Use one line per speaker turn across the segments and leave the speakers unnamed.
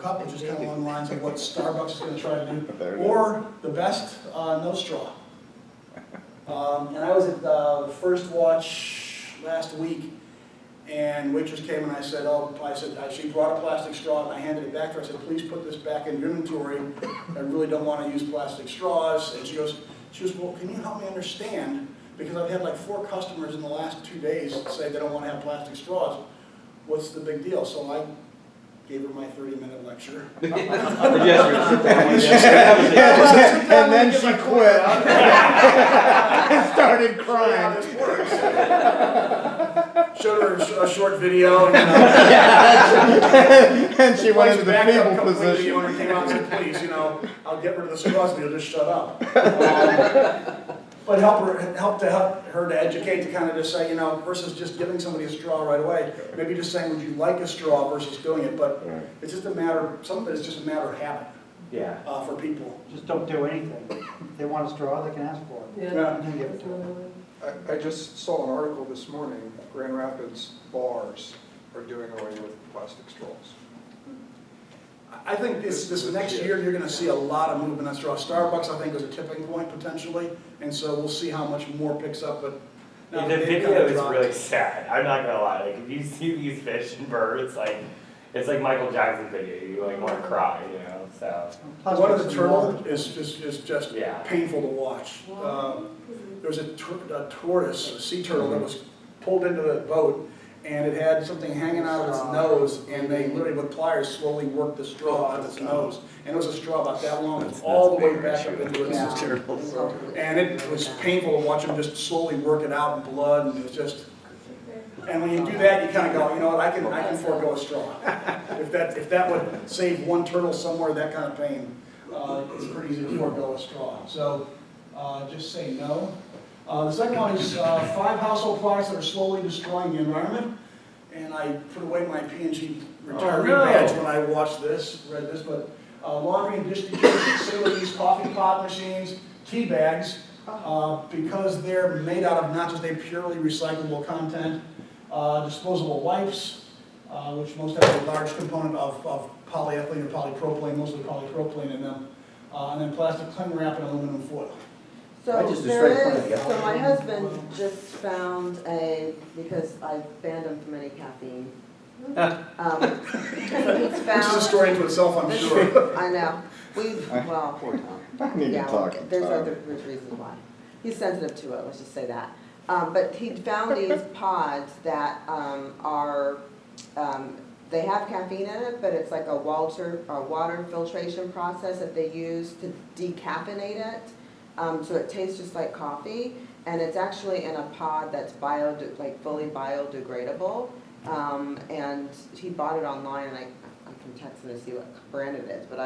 cup, which is kind of along the lines of what Starbucks is going to try to do, or the best, no straw. And I was at the First Watch last week, and waitress came and I said, she brought a plastic straw and I handed it back to her. I said, please put this back in your inventory. I really don't want to use plastic straws. And she goes, well, can you help me understand? Because I've had like 4 customers in the last 2 days say they don't want to have plastic straws. What's the big deal? So I gave her my 30-minute lecture.
And then she quit and started crying.
How this works. Showed her a short video.
And she went into the fetal position.
The owner came out and said, please, I'll get rid of the straws, but you'll just shut up. But help her to educate, to kind of just say, versus just giving somebody a straw right away, maybe just saying, would you like a straw versus doing it, but it's just a matter, some of it is just a matter of habit for people.
Just don't do anything. If they want a straw, they can ask for it.
Yeah.
And give it to them.
I just saw an article this morning, Grand Rapids bars are doing away with plastic straws.
I think this next year you're going to see a lot of movement on straw. Starbucks, I think, is a tipping point potentially, and so we'll see how much more picks up. But
the video is really sad. I'm not gonna lie. Like if you see these fish and birds, it's like Michael Jackson video. You want to cry, So
one of the turtle is just
Yeah.
painful to watch. There was a tortoise, a sea turtle, that was pulled into the boat, and it had something hanging out of its nose, and they literally with pliers slowly worked the straw out of its nose. And it was a straw about that long, all the way back up into its system. And it was painful to watch them just slowly work it out in blood, and it was just. And when you do that, you kind of go, you know what? I can forego a straw. If that would save one turtle somewhere, that kind of pain, it's pretty easy to forego a straw. So just say no. The second one is 5 household products that are slowly destroying the environment. And I put away my P&G retiree badge when I watched this, read this, but laundry and dish detergent, single-use coffee pot machines, tea bags, because they're made out of not just a purely recyclable content, disposable wipes, which most have a large component of polyethylene or polypropylene, mostly polypropylene in them, and then plastic cling wrap and aluminum foil.
So so my husband just found because I banned him from any caffeine. So he's found.
This is a story into itself, I'm sure.
I know.
I need to talk.
There's reasons why. He's sensitive to it, let's just say that. But he found these pods that they have caffeine in it, but it's like a water filtration process that they use to decaffeinate it. So it tastes just like coffee, and it's actually in a pod that's fully biodegradable. And he bought it online, and I can text him to see what brand it is, but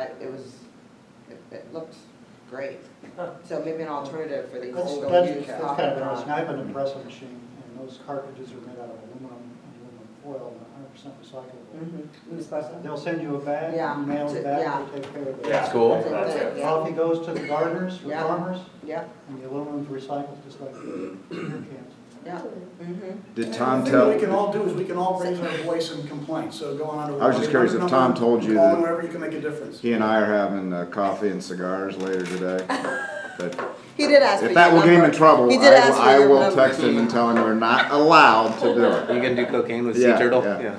it looked great. So maybe an alternative for these single-use
That's
coffee
kind of
pods.
interesting. I have an espresso machine, and those cartridges are made out of aluminum foil, and 100% recyclable. They'll send you a bag, you mail it back, they take care of it.
Yeah,
cool.
Coffee goes to the gardeners, the farmers,
Yep.
and the aluminum's recycled just like beer cans.
Yeah.
Did Tom
The thing
tell?
we can all do is we can all raise our voice and complain. So going on to.
I was just curious if Tom told you
call
that
wherever you can make a difference.
he and I are having coffee and cigars later today. But
He did ask for
if
your
that will get him in
number.
trouble,
He did ask for
I
your
will
number.
text him and tell him we're not allowed to do it.
You gonna do cocaine with
Yeah,
sea turtle?
yeah.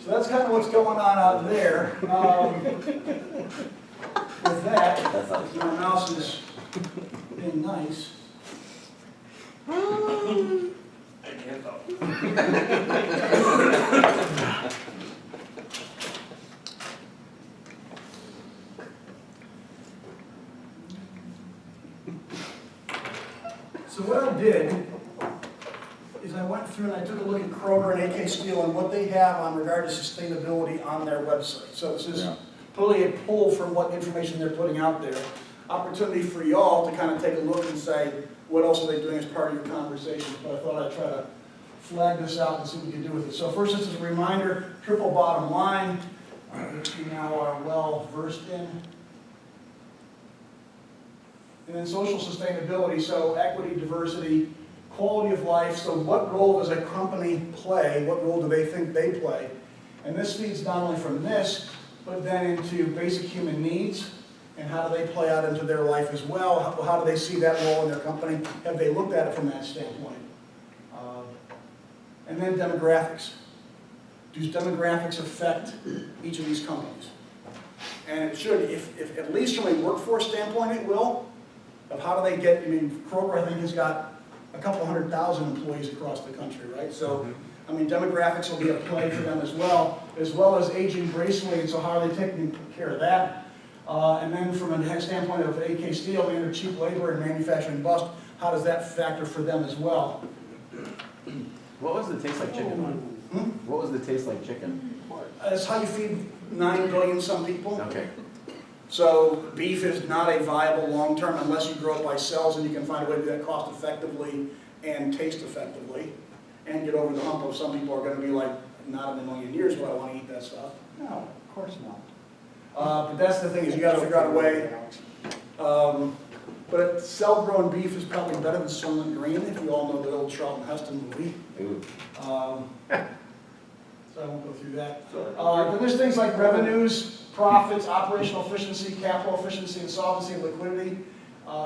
So that's kind of what's going on out there. With that, my mouse is being nice.
I can't help.
So what I did is I went through and I took a look at Kroger and AK Steel and what they have on regard to sustainability on their website. So this is totally a pull from what information they're putting out there. Opportunity for y'all to kind of take a look and say, what else are they doing as part of your conversation? But I thought I'd try to flag this out and see what we can do with it. So first, this is a reminder, triple bottom line, which you now are well versed in. And then social sustainability, so equity, diversity, quality of life. So what role does a company play? What role do they think they play? And this feeds not only from this, but then into basic human needs, and how do they play out into their life as well? How do they see that role in their company? Have they looked at it from that standpoint? And then demographics. Do demographics affect each of these companies? And it should, if at least from a workforce standpoint, it will. Of how do they get, I mean, Kroger, I think, has got a couple 100,000 employees across the country, right? So, I mean, demographics will be a play for them as well as aging gracefully, and so how are they taking care of that? And then from a standpoint of AK Steel, they under cheap labor and manufacturing bust, how does that factor for them as well?
What was the taste like chicken one? What was the taste like chicken?
That's how you feed 9 billion some people.
Okay.
So beef is not a viable long-term unless you grow it by cells, and you can find a way to do that cost effectively and taste effectively, and get over the hump of some people are going to be like, not in a million years would I want to eat that stuff.
No, of course not.
But that's the thing, is you got to figure out a way. But cell-grown beef is probably better than Soylent Green, if you all know the old Charlton Heston movie.
Ooh.
So I won't go through that. Then there's things like revenues, profits, operational efficiency, capital efficiency, and solvency and liquidity.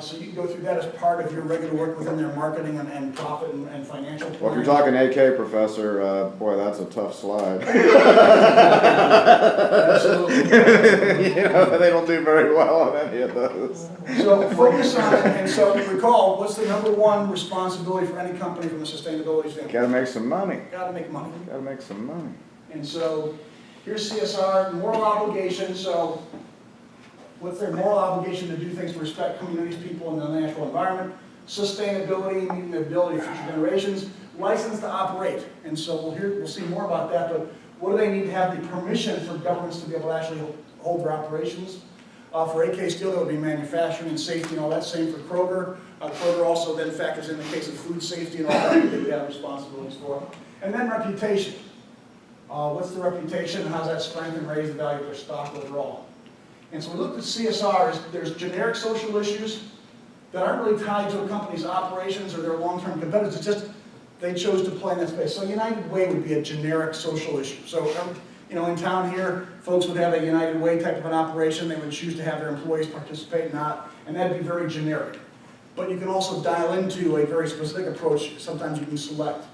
So you can go through that as part of your regular work within their marketing and profit and financial planning.
Well, if you're talking AK, Professor, boy, that's a tough slide.
Absolutely.
You know, they don't do very well on any of those.
So focus on it, and so recall, what's the #1 responsibility for any company from a sustainability standpoint?
Gotta make some money.
Got to make money.
Gotta make some money.
And so here's CSR, moral obligation. So what's their moral obligation to do things to respect communities, people, and the natural environment? Sustainability, meeting the ability of future generations. License to operate. And so we'll see more about that, but what do they need to have the permission for governments to be able to actually hold their operations? For AK Steel, that would be manufacturing and safety and all that. Same for Kroger. Kroger also then factors in the case of food safety and all that they have responsibilities for. And then reputation. What's the reputation? How does that strengthen and raise the value of their stock overall? And so we looked at CSR. There's generic social issues that aren't really tied to a company's operations or their long-term competitors. It's just they chose to play in that space. So United Way would be a generic social issue. So you know, in town here, folks would have a United Way type of an operation. They would choose to have their employees participate, not, and that'd be very generic. But you can also dial into a very specific approach. Sometimes you can select.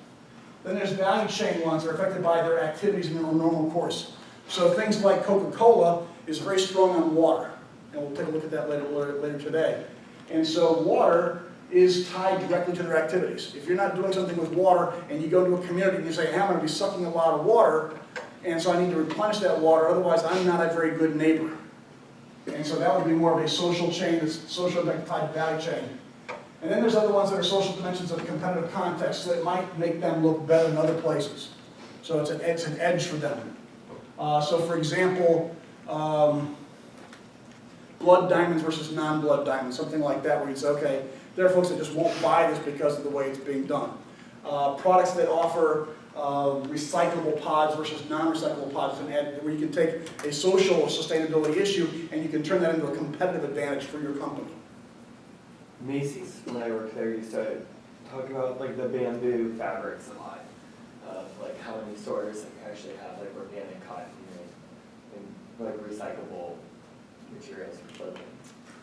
Then there's value chain ones that are affected by their activities in their normal course. So things like Coca-Cola is very strong on water. And we'll take a look at that later today. And so water is tied directly to their activities. If you're not doing something with water and you go to a community and you say, hey, I'm going to be sucking a lot of water, and so I need to replenish that water, otherwise I'm not a very good neighbor. And so that would be more of a social chain, that's social tied to value chain. And then there's other ones that are social dimensions of competitive context that might make them look better in other places. So it's an edge for them. So for example, blood diamonds versus non-blood diamonds, something like that, where you'd say, okay, there are folks that just won't buy this because of the way it's being done. Products that offer recyclable pods versus non-recyclable pods, where you can take a social or sustainability issue and you can turn that into a competitive advantage for your company.
Macy's, when I worked there, used to talk about like the bamboo fabrics a lot, of like how many stores like actually have like organic cotton and like recyclable materials for clothing.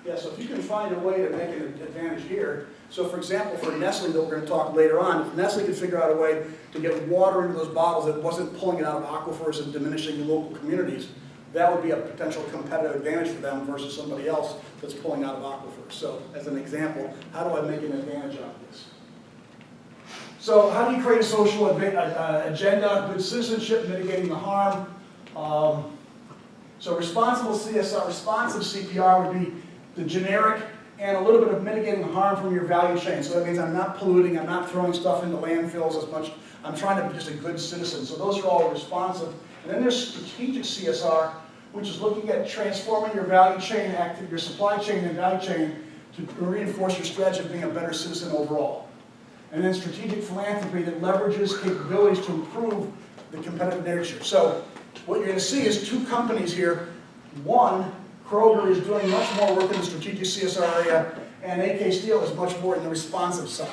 Yeah, so if you can find a way to make an advantage here, so for example, for Nestle that we're going to talk later on, if Nestle could figure out a way to get water into those bottles that wasn't pulling it out of aquifers and diminishing the local communities, that would be a potential competitive advantage for them versus somebody else that's pulling out of aquifers. So as an example, how do I make an advantage out of this? So how do you create a social agenda? Good citizenship, mitigating the harm. So responsible CSR, responsive CPR would be the generic and a little bit of mitigating the harm from your value chain. So that means I'm not polluting, I'm not throwing stuff into landfills as much. I'm trying to be just a good citizen. So those are all responsive. And then there's strategic CSR, which is looking at transforming your value chain, your supply chain and value chain to reinforce your strategy of being a better citizen overall. And then strategic philanthropy that leverages capabilities to improve the competitive nature. So what you're going to see is two companies here. One, Kroger is doing much more work in the strategic CSR area, and AK Steel is much more in the responsive side.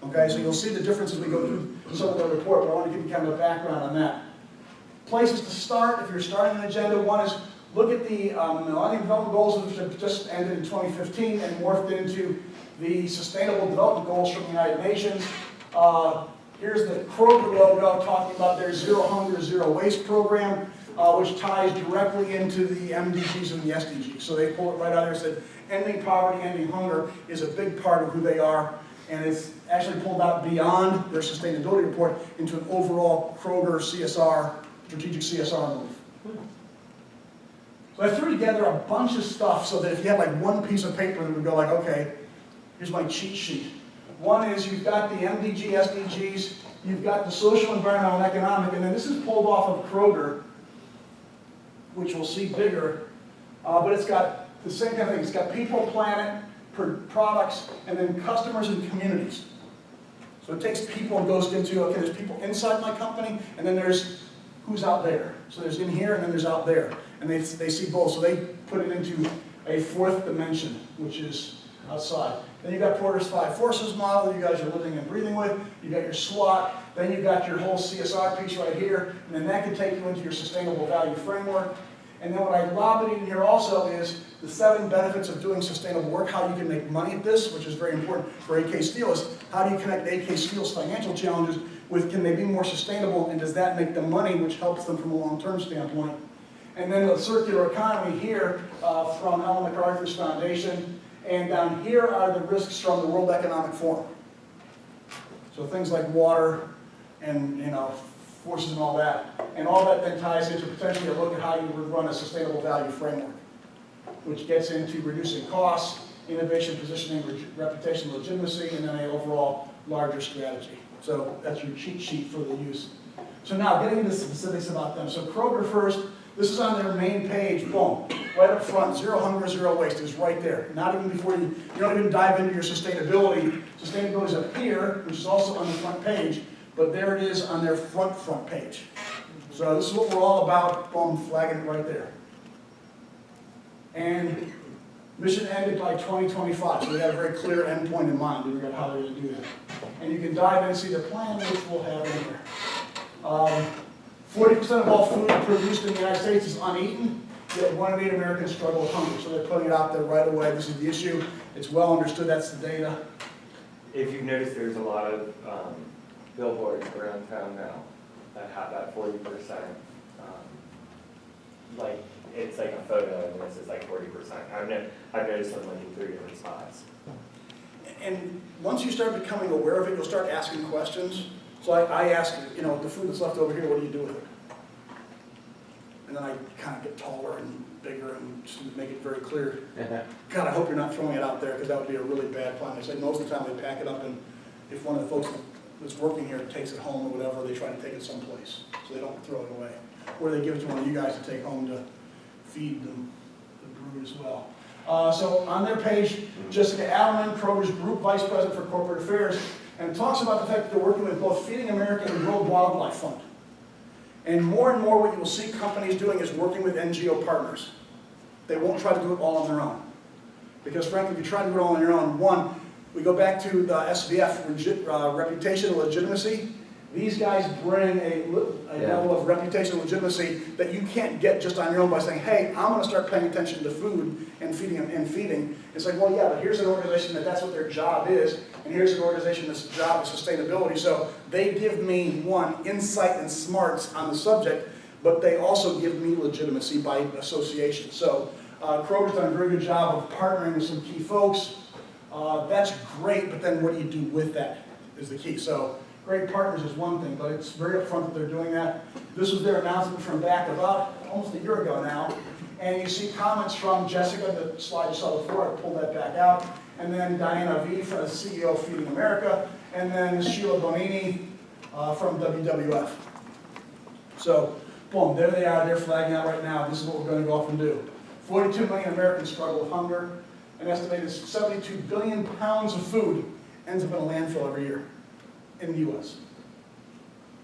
Okay, so you'll see the difference as we go through some of the report, but I want to give you kind of a background on that. places to start, if you're starting an agenda, one is look at the Millennium Development Goals, which have just ended in 2015 and morphed into the Sustainable Development Goals from the United Nations. Here's the Kroger logo talking about their Zero Hunger, Zero Waste program, which ties directly into the MDGs and the SDGs. So they pull it right out there and said, ending poverty, ending hunger is a big part of who they are. And it's actually pulled out beyond their sustainability report into an overall Kroger CSR, strategic CSR move. So I threw together a bunch of stuff so that if you had like one piece of paper that would go like, okay, here's my cheat sheet. One is you've got the MDG, SDGs, you've got the social, environmental, and economic, and then this is pulled off of Kroger, which we'll see bigger, but it's got the same kind of thing. It's got people, planet, products, and then customers and communities. So it takes people and goes into, okay, there's people inside my company, and then there's who's out there. So there's in here, and then there's out there. And they see both, so they put it into a fourth dimension, which is outside. Then you've got Porter's 5 Forces model that you guys are living and breathing with. You've got your SWOT. Then you've got your whole CSR piece right here. And then that can take you into your sustainable value framework. And then what I lobbied in here also is the 7 benefits of doing sustainable work, how you can make money at this, which is very important for AK Steel, is how do you connect AK Steel's financial challenges with can they be more sustainable, and does that make them money, which helps them from a long-term standpoint. And then the circular economy here from Ellen MacArthur's foundation. And down here are the risks from the World Economic Forum. So things like water and forces and all that. And all that then ties into potentially a look at how you would run a sustainable value framework, which gets into reducing costs, innovation, positioning, reputation, legitimacy, and then an overall larger strategy. So that's your cheat sheet for the use. So now getting into specifics about them. So Kroger first. This is on their main page, boom, right up front, Zero Hunger, Zero Waste is right there. Not even before you don't even dive into your sustainability. Sustainability is up here, which is also on the front page, but there it is on their front page. So this is what we're all about, boom, flagging it right there. And mission ended by 2025, so they had a very clear endpoint in mind. We got how they're going to do that. And you can dive in and see the plan, which we'll have in here. 40% of all food produced in the United States is uneaten, yet 1 in 8 Americans struggle with hunger. So they're putting it out there right away. This is the issue. It's well understood. That's the data.
If you've noticed, there's a lot of billboards around town now that have that 40%. Like, it's like a photo, and this is like 40%. I've noticed them like in 3 different spots.
And once you start becoming aware of it, you'll start asking questions. So I ask, the food that's left over here, what do you do with it? And then I kind of get taller and bigger and just make it very clear. God, I hope you're not throwing it out there, because that would be a really bad plan. They say most of the time they pack it up, and if one of the folks that's working here takes it home or whatever, they try to take it someplace, so they don't throw it away. Or they give it to one of you guys to take home to feed them, the brood as well. So on their page, Jessica Allen, Kroger's Group Vice President for Corporate Affairs, and talks about the fact that they're working with both Feeding America and World Wildlife Fund. And more what you will see companies doing is working with NGO partners. They won't try to do it all on their own. Because frankly, if you try to do it all on your own, one, we go back to the SVF, reputation and legitimacy. These guys bring a level of reputation and legitimacy that you can't get just on your own by saying, hey, I'm going to start paying attention to food and feeding. It's like, well, yeah, but here's an organization that's what their job is, and here's an organization that's job is sustainability. So they give me, one, insight and smarts on the subject, but they also give me legitimacy by association. So Kroger's done a very good job of partnering with some key folks. That's great, but then what do you do with that is the key. So great partners is one thing, but it's very upfront that they're doing that. This was their announcement from back about almost a year ago now. And you see comments from Jessica, the slide you saw before, I pulled that back out. And then Diana V, from the CEO of Feeding America. And then Sheila Bonini from WWF. So, boom, there they are. They're flagging out right now. This is what we're going to go off and do. 42 million Americans struggle with hunger. An estimated 72 billion pounds of food ends up in a landfill every year in the U.S.,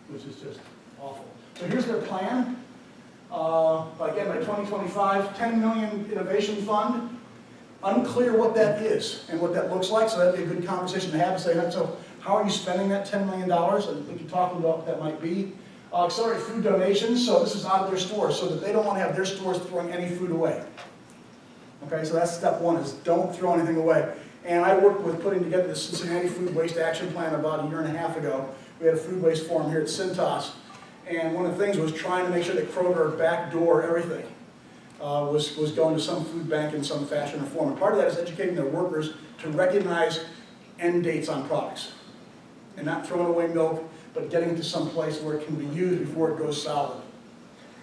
which is just awful. So here's their plan. Again, by 2025, 10 million innovation fund. Unclear what that is and what that looks like, so that'd be a good conversation to have and say, so how are you spending that $10 million? And we can talk about what that might be. Accelerate food donations, so this is out of their stores, so that they don't want to have their stores throwing any food away. Okay, so that's step one, is don't throw anything away. And I worked with putting together the Cincinnati Food Waste Action Plan about 1.5 years ago. We had a food waste forum here at Cintas, and one of the things was trying to make sure that Kroger backdoor everything was going to some food bank in some fashion or form. And part of that is educating their workers to recognize end dates on products, and not throwing away milk, but getting it to some place where it can be used before it goes sour.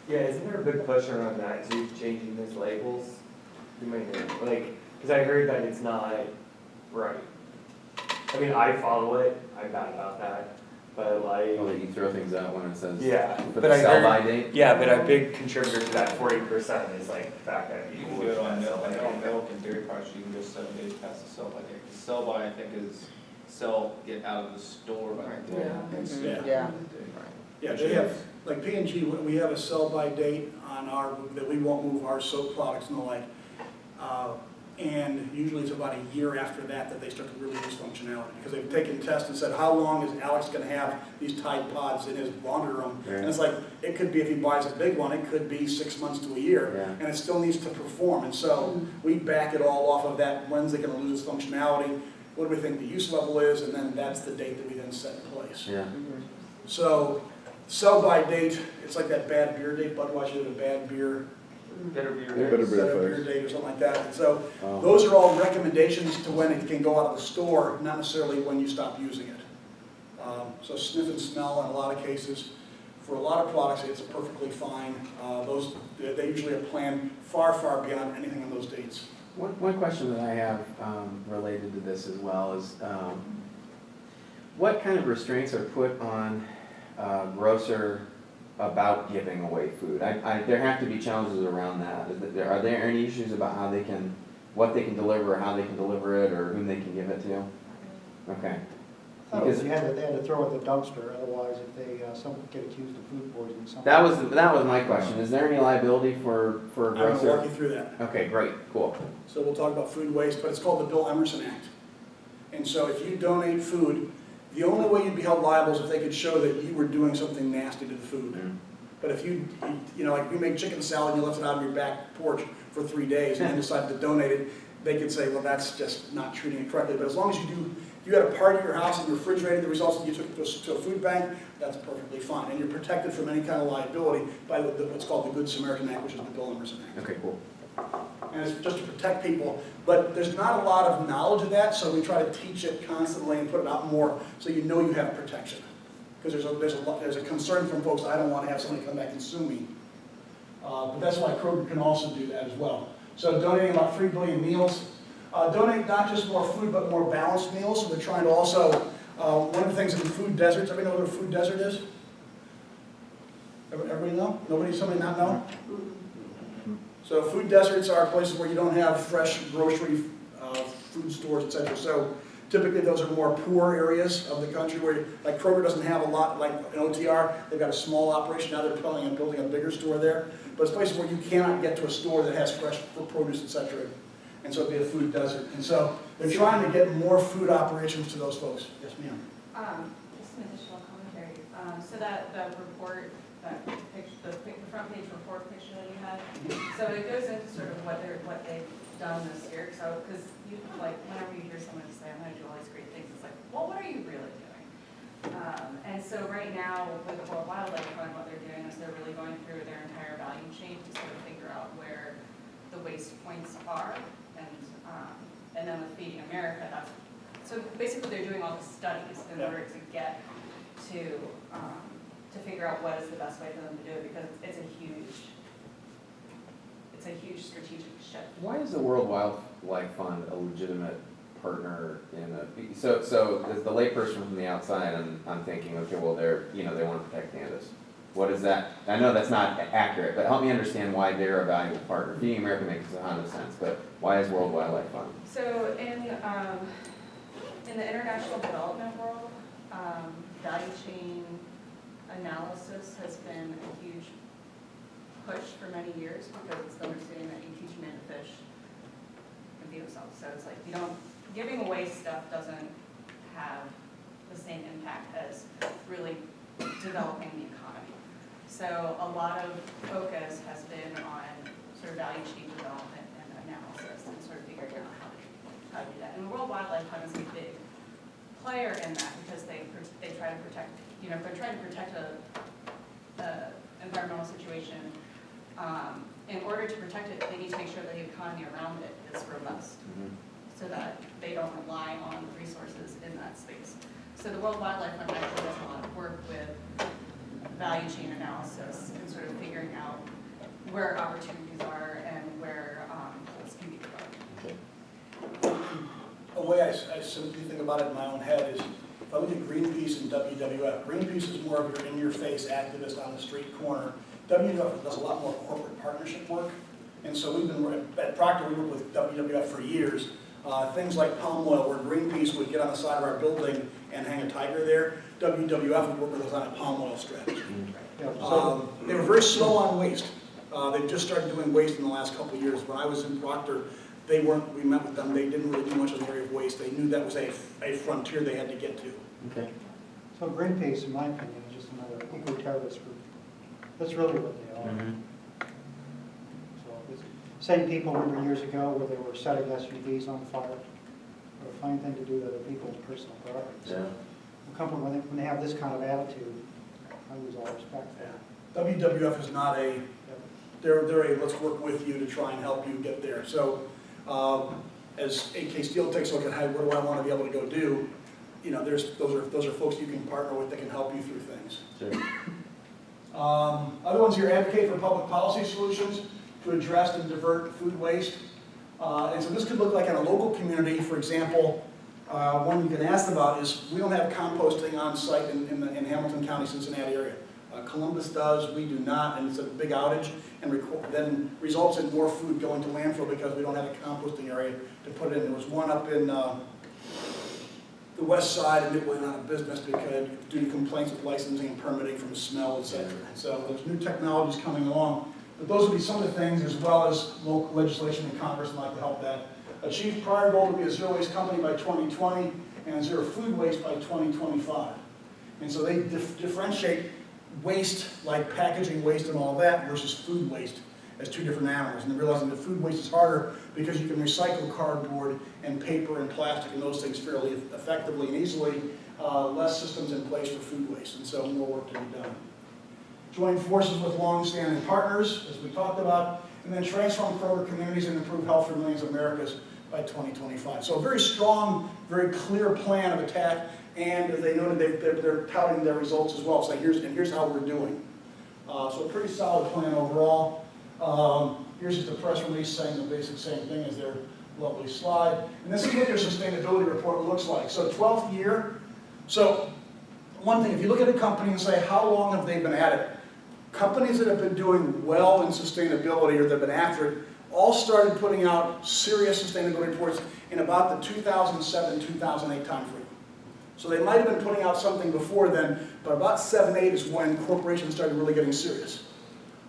Yeah, isn't there a big push around that too, changing those labels? You might know, like, because I heard that it's not right. I mean, I follow it, I'm bad about that, but like.
Well, you throw things out when it says.
Yeah,
But
but
the
I
sell
heard,
by date.
yeah, but a big contributor to that 40% is like the fact that
You
people
can do it on
sell
milk,
by
like on
date.
milk and dairy products, you can go 7 days past the sell by date. The sell by, I think, is get out of the store by.
Yeah.
Yeah.
Yeah, they have, like P&G, we have a sell-by date on our, that we won't move our soap products and the like. And usually it's about a year after that that they start to really lose functionality. Because they've taken tests and said, how long is Alex gonna have these Tide Pods in his laundry room? And it's like, it could be, if he buys a big one, it could be 6 months to a year.
Yeah.
And it still needs to perform. And so we back it all off of that, when's it gonna lose its functionality? What do we think the use level is? And then that's the date that we then set in place.
Yeah.
So, sell-by date, it's like that bad beer date, Budweiser did a bad beer,
Better be
Yeah, better be
set a
fair.
beer date or something like that. And so,
Wow.
those are all recommendations to when it can go out of the store, not necessarily when you stop using it. So sniff and smell in a lot of cases. For a lot of products, it's perfectly fine. They usually have planned far, far beyond anything on those dates.
One question that I have related to this as well is, what kind of restraints are put on a grocer about giving away food? There have to be challenges around that. Are there any issues about how they can, what they can deliver, or how they can deliver it, or whom they can give it to? Okay.
I thought they had to throw it in the dumpster, otherwise if they, someone get accused of food poisoning, something.
That was my question. Is there any liability for a
I'm going to
grocer?
walk you through that.
Okay, great, cool.
So we'll talk about food waste, but it's called the Bill Emerson Act. And so if you donate food, the only way you'd be held liable is if they could show that you were doing something nasty to the food. But if you know, like you make chicken salad and you left it out on your back porch for 3 days and then decided to donate it, they could say, well, that's just not treating it correctly. But as long as you had a party at your house and you refrigerated the results and you took it to a food bank, that's perfectly fine. And you're protected from any kind of liability by what's called the Good Samaritan Act, which is the Bill Emerson Act.
Okay, cool.
And it's just to protect people. But there's not a lot of knowledge of that, so we try to teach it constantly and put it out more so you know you have protection. Because there's a concern from folks, I don't want to have somebody come back and sue me. But that's why Kroger can also do that as well. So donating about 3 billion meals. Donate not just more food, but more balanced meals. So we're trying to also, one of the things in food deserts, everybody know what a food desert is? Everybody know? Somebody not know? So food deserts are places where you don't have fresh grocery food stores, etc. So typically those are more poor areas of the country where, like Kroger doesn't have a lot, like an OTR, they've got a small operation, now they're planning on building a bigger store there. But it's places where you cannot get to a store that has fresh produce, etc. And so it'd be a food desert. And so they're trying to get more food operations to those folks. Yes, ma'am.
Just some additional commentary. So that report, that picture, the front page report picture that you had, so it goes into sort of what they've done this year. So, because you like whenever you hear someone say, "I'm going to do all these great things," it's like, well, what are you really doing? And so right now with the World Wildlife Fund, what they're doing is they're really going through their entire value chain to sort of figure out where the waste points are. And then with Feeding America, so basically they're doing all the studies in order to get to figure out what is the best way for them to do it, because it's a huge strategic shift.
Why is the World Wildlife Fund a legitimate partner in a, so as the layperson from the outside, I'm thinking, okay, well, they want to protect pandas. What is that? I know that's not accurate, but help me understand why they're a valuable partner. Feeding America makes a ton of sense, but why is World Wildlife Fund?
So in the international development world, value chain analysis has been a huge push for many years, because it's the understanding that you teach men to fish and feed themselves. So it's like giving away stuff doesn't have the same impact as really developing the economy. So a lot of focus has been on sort of value chain development and analysis and sort of figuring out how to do that. And the World Wildlife Fund is a big player in that because they try to protect, you know, if they're trying to protect a environmental situation, in order to protect it, they need to make sure that the economy around it is robust, so that they don't rely on resources in that space. So the World Wildlife Fund actually does a lot of work with value chain analysis and sort of figuring out where opportunities are and where holes can be plugged.
A way I simply think about it in my own head is, if I look at Greenpeace and WWF, Greenpeace is more of your in-your-face activist on the street corner. WWF does a lot more corporate partnership work. And so we've been, at Proctor, we worked with WWF for years. Things like palm oil, where Greenpeace would get on the side of our building and hang a tiger there. WWF would work with us on a palm oil strategy. They were very slow on waste. They've just started doing waste in the last couple of years. When I was in Proctor, we met with them, they didn't really do much in the area of waste. They knew that was a frontier they had to get to.
Okay.
So Greenpeace, in my opinion, is just another eco-terrorist group. That's really what they are. So it's same people, remember years ago where they were setting SUVs on fire? What a fine thing to do to other people's personal property. So a company, when they have this kind of attitude, I lose all respect for that.
WWF is not a, they're a let's work with you to try and help you get there. So as AK Steel takes a look at, hey, what do I want to be able to go do? You know, those are folks you can partner with that can help you through things.
Sure.
Other ones here advocate for public policy solutions to address and divert food waste. And so this could look like in a local community, for example, one you can ask about is we don't have composting on site in Hamilton County, Cincinnati area. Columbus does, we do not, and it's a big outage, and then results in more food going to landfill because we don't have a composting area to put it in. There was one up in the west side, and it went out of business because due to complaints with licensing and permitting from smell, etc. So there's new technologies coming along, but those would be some of the things, as well as local legislation in Congress would like to help that. Achieve prior goal to be a zero waste company by 2020 and zero food waste by 2025. And so they differentiate waste, like packaging waste and all that, versus food waste as two different animals. And they're realizing that food waste is harder because you can recycle cardboard and paper and plastic and those things fairly effectively and easily. Less systems in place for food waste, and so more work to be done. Join forces with long-standing partners, as we talked about, and then transform Kroger communities and improve health for millions of Americans by 2025. So a very strong, very clear plan of attack. And as they noted, they're touting their results as well. So here's how we're doing. So a pretty solid plan overall. Here's just a press release saying the basic same thing as their lovely slide. And this is what their sustainability report looks like. So 12th year. So one thing, if you look at a company and say, how long have they been at it? Companies that have been doing well in sustainability or that have been after it all started putting out serious sustainability reports in about the 2007-2008 timeframe. So they might have been putting out something before then, but about 7-8 is when corporations started really getting serious.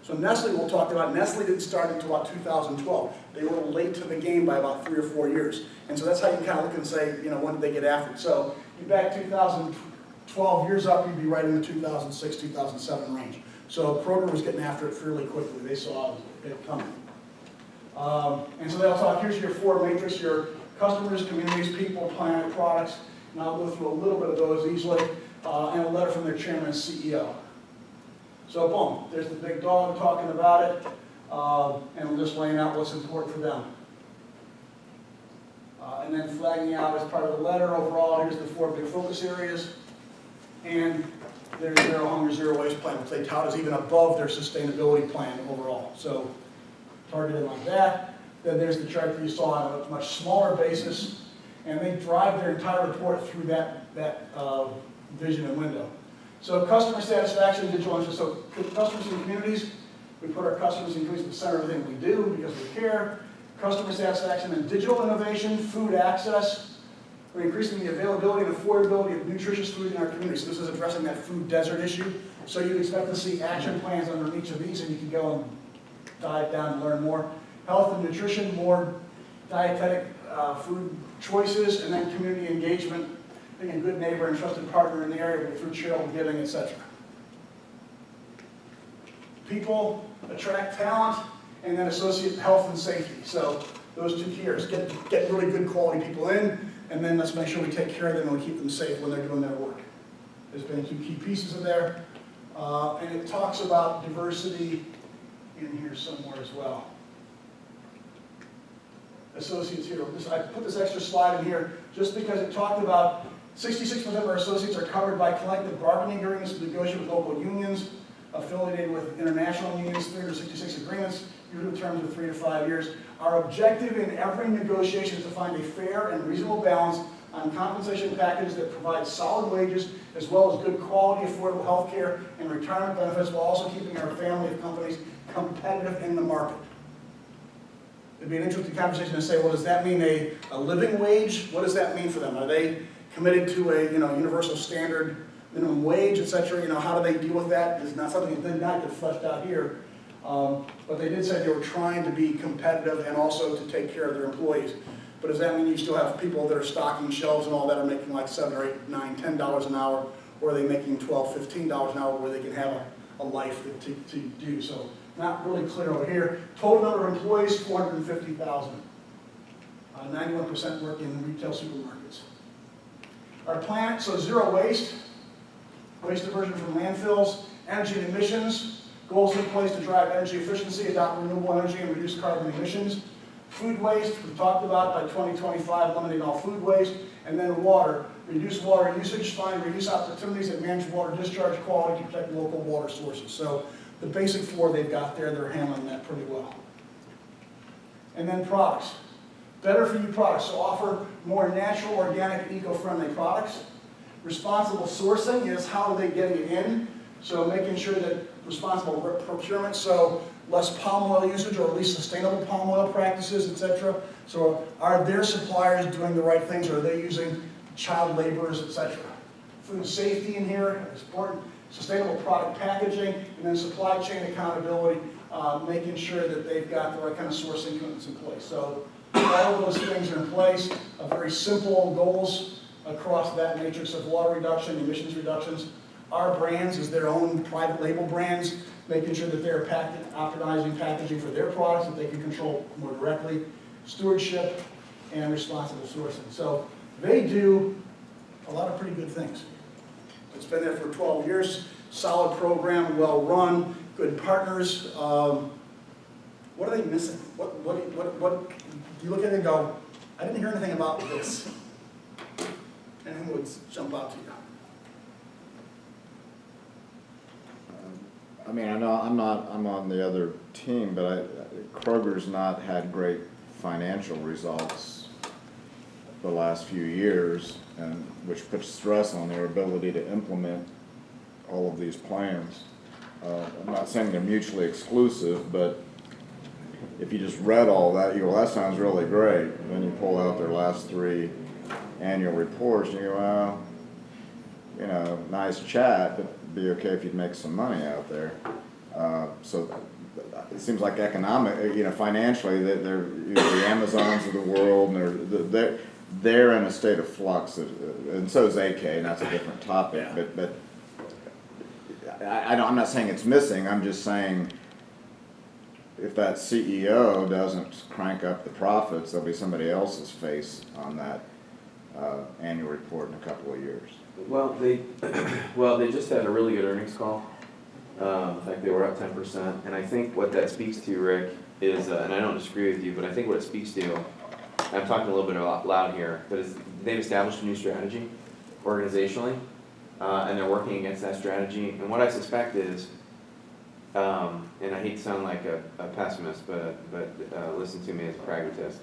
So Nestle, we'll talk about, Nestle didn't start until about 2012. They were late to the game by about 3 or 4 years. And so that's how you kind of look and say, you know, when did they get after it? So you back 2012 years up, you'd be right in the 2006, 2007 range. So Kroger was getting after it fairly quickly. They saw it coming. And so they'll talk, here's your 4 matrix, your customers, communities, people, planet, products. And I'll go through a little bit of those easily, and a letter from their chairman and CEO. So boom, there's the big dog talking about it, and we're just laying out what's important for them. And then flagging out as part of the letter overall, here's the 4 big focus areas. And there's Zero Hunger, Zero Waste plan, which they tout as even above their sustainability plan overall. So targeted like that. Then there's the chart that you saw on a much smaller basis. And they drive their entire report through that vision and window. So customer satisfaction and digital interest. So customers and communities, we put our customers and communities at the center of everything we do because we care. Customer satisfaction and digital innovation, food access. We're increasing the availability and affordability of nutritious food in our community. So this is addressing that food desert issue. So you'd expect to see action plans under each of these, and you can go and dive down and learn more. Health and nutrition, more dietetic food choices, and then community engagement, being a good neighbor and trusted partner in the area through charitable giving, etc. people, attract talent, and then associate health and safety. So those 2 key areas, get really good quality people in, and then let's make sure we take care of them and we keep them safe when they're doing their work. There's been 2 key pieces in there. And it talks about diversity in here somewhere as well. Associates here, I put this extra slide in here just because it talked about 66% of our associates are covered by collective bargaining agreements to negotiate with local unions, affiliated with international unions, 366 agreements, usually with terms of 3 to 5 years. Our objective in every negotiation is to find a fair and reasonable balance on compensation packages that provide solid wages as well as good quality, affordable health care and retirement benefits while also keeping our family of companies competitive in the market. It'd be an interesting conversation to say, well, does that mean a living wage? What does that mean for them? Are they committed to a universal standard minimum wage, et cetera? How do they deal with that? It's not something that did not get fleshed out here. But they did say they were trying to be competitive and also to take care of their employees. But does that mean you still have people that are stocking shelves and all that are making like $7 or $8, $9, $10 an hour, or are they making $12, $15 an hour where they can have a life to do? So not really clear over here. Total number of employees, 450,000. 91% work in retail supermarkets. Our plan, so zero waste, waste diversion from landfills, energy and emissions, goals in place to drive energy efficiency, adopt renewable energy, and reduce carbon emissions. Food waste, we talked about by 2025, eliminating all food waste. And then water, reduce water usage, find reduce opportunities, and manage water discharge quality to protect local water sources. So the basic 4 they've got there, they're handling that pretty well. And then products. Better for you products, so offer more natural, organic, and eco-friendly products. Responsible sourcing is how are they getting it in? So making sure that responsible procurement, so less palm oil usage or at least sustainable palm oil practices, etc. So are their suppliers doing the right things, or are they using child laborers, etc.? Food safety in here is important. Sustainable product packaging, and then supply chain accountability, making sure that they've got the right kind of sourcing commitments in place. So all of those things are in place, very simple goals across that matrix of water reduction, emissions reductions. Our brands is their own private label brands, making sure that they're optimizing packaging for their products that they can control more directly. Stewardship and responsible sourcing. So they do a lot of pretty good things. It's been there for 12 years, solid program, well run, good partners. What are they missing? What do you look at it and go, I didn't hear anything about this? Anything would jump out to you?
I mean, I know I'm on the other team, but Kroger's not had great financial results the last few years, and which puts stress on their ability to implement all of these plans. I'm not saying they're mutually exclusive, but if you just read all that, you go, well, that sounds really great. And then you pull out their last 3 annual reports, and you go, well, nice chat, but it'd be okay if you'd make some money out there. So it seems like financially, they're the Amazons of the world, and they're in a state of flux, and so is AK, and that's a different topic. Yeah. But I'm not saying it's missing. I'm just saying if that CEO doesn't crank up the profits, there'll be somebody else's face on that annual report in a couple of years.
Well, they just had a really good earnings call. In fact, they were up 10%, and I think what that speaks to, Rick, is, and I don't disagree with you, but I think what it speaks to, I'm talking a little bit loud here, but is they've established a new strategy organizationally, and they're working against that strategy. And what I suspect is, and I hate to sound like a pessimist, but listen to me as a pragmatist.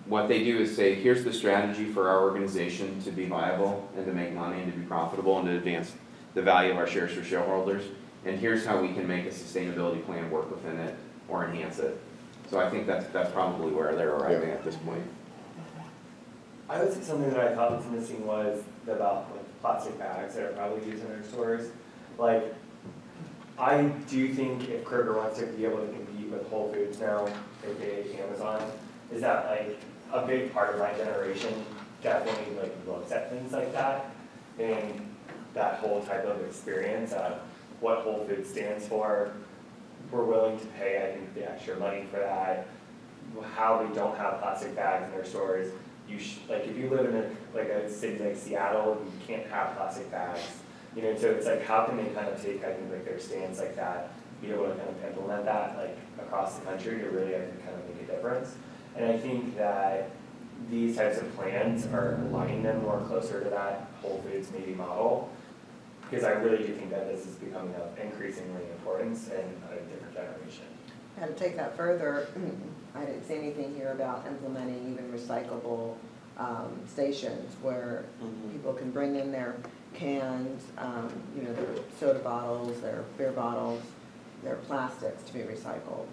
What they do is say, here's the strategy for our organization to be viable and to make money and to be profitable and to advance the value of our shares for shareholders. And here's how we can make a sustainability plan work within it or enhance it. So I think that's probably where they're arriving at this point.
I would say something that I thought was missing was about plastic bags that are probably used in their stores. I do think if Kroger wants to be able to compete with Whole Foods now, aka Amazon, is that a big part of my generation definitely looks at things like that, and that whole type of experience of what Whole Foods stands for, we're willing to pay, I think, the extra money for that. How they don't have plastic bags in their stores, like, if you live in a city like Seattle, you can't have plastic bags. You know, so it's like, how can they kind of take, I think, like, their stance like that, be able to kind of implement that, like, across the country to really, I think, kind of make a difference. And I think that these types of plans are aligning them more closer to that Whole Foods maybe model, because I really do think that this is becoming of increasingly importance in a different generation.
And to take that further, I didn't see anything here about implementing even recyclable stations where people can bring in their cans, you know, their soda bottles, their beer bottles, their plastics to be recycled,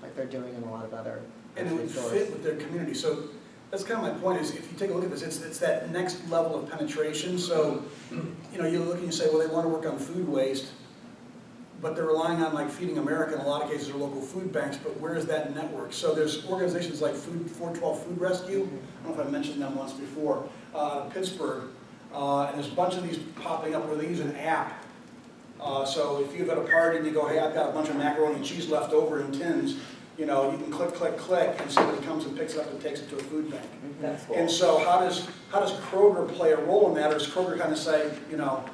like they're doing in a lot of other
And it would
stores.
fit with their community. So that's kind of my point is, if you take a look at this, it's that next level of penetration. So, you know, you look and you say, well, they want to work on food waste, but they're relying on like Feeding America in a lot of cases or local food banks, but where is that network? So there's organizations like 412 Food Rescue, I don't know if I mentioned them once before, Pittsburgh, and there's a bunch of these popping up where they use an app. So if you've got a party and you go, hey, I've got a bunch of macaroni and cheese left over in tins, you know, you can click, click, click, and somebody comes and picks it up and takes it to a food bank.
That's cool.
And so how does Kroger play a role in that, or does Kroger kind of say, you know,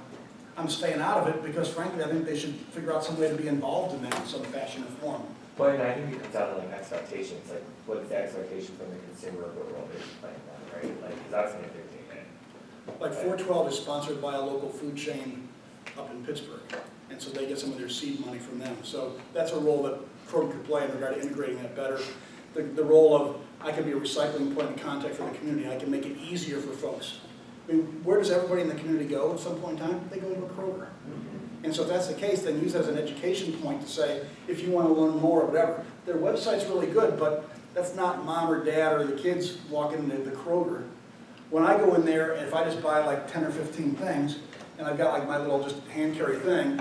I'm staying out of it, because frankly, I think they should figure out some way to be involved in that in some fashion or form.
But I think it comes down to like expectations, like what's the expectation from the consumer of what role they're playing that, right? Like, because that's gonna dictate it.
Like 412 is sponsored by a local food chain up in Pittsburgh, and so they get some of their seed money from them. So that's a role that Kroger could play in regard to integrating that better. The role of, I can be a recycling point of contact for the community, I can make it easier for folks. I mean, where does everybody in the community go at some point in time? They go to a Kroger. And so if that's the case, then use that as an education point to say, if you want to learn more or whatever. Their website's really good, but that's not mom or dad or the kids walking into the Kroger. When I go in there, if I just buy like 10 or 15 things, and I've got like my little just hand carry thing,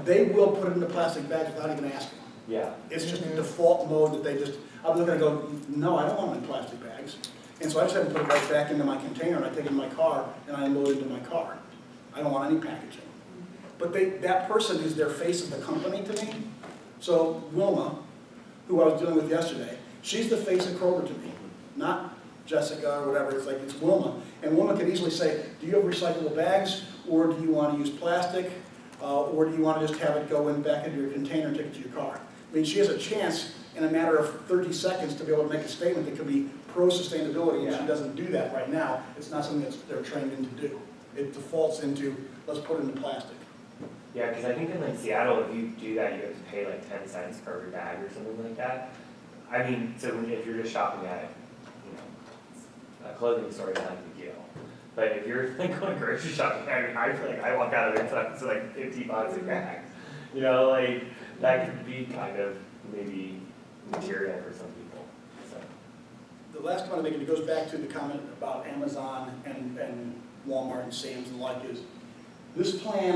they will put it into plastic bags without even asking.
Yeah.
It's just a default mode that they just, I'm looking and go, no, I don't want them in plastic bags. And so I just have them put it right back into my container, and I take it in my car, and I unload it into my car. I don't want any packaging. But that person is their face of the company to me. So Wilma, who I was dealing with yesterday, she's the face of Kroger to me, not Jessica or whatever. It's like, it's Wilma. And Wilma could easily say, do you have recyclable bags, or do you want to use plastic, or do you want to just have it go in back into your container and take it to your car? I mean, she has a chance in a matter of 30 seconds to be able to make a statement that could be pro-sustainability, and she doesn't do that right now. It's not something that they're trained in to do. It defaults into, let's put it into plastic.
Yeah, because I think in like Seattle, if you do that, you have to pay like 10 cents for every bag or something like that. I mean, so if you're just shopping at, you know, a clothing store, it's not a big deal. But if you're like going grocery shopping, I mean, I feel like I walk out of there and it's like 50 bucks a bag. You know, like that could be kind of maybe material for some people. So.
The last comment I make, and it goes back to the comment about Amazon and Walmart and Sam's and the like, is this plan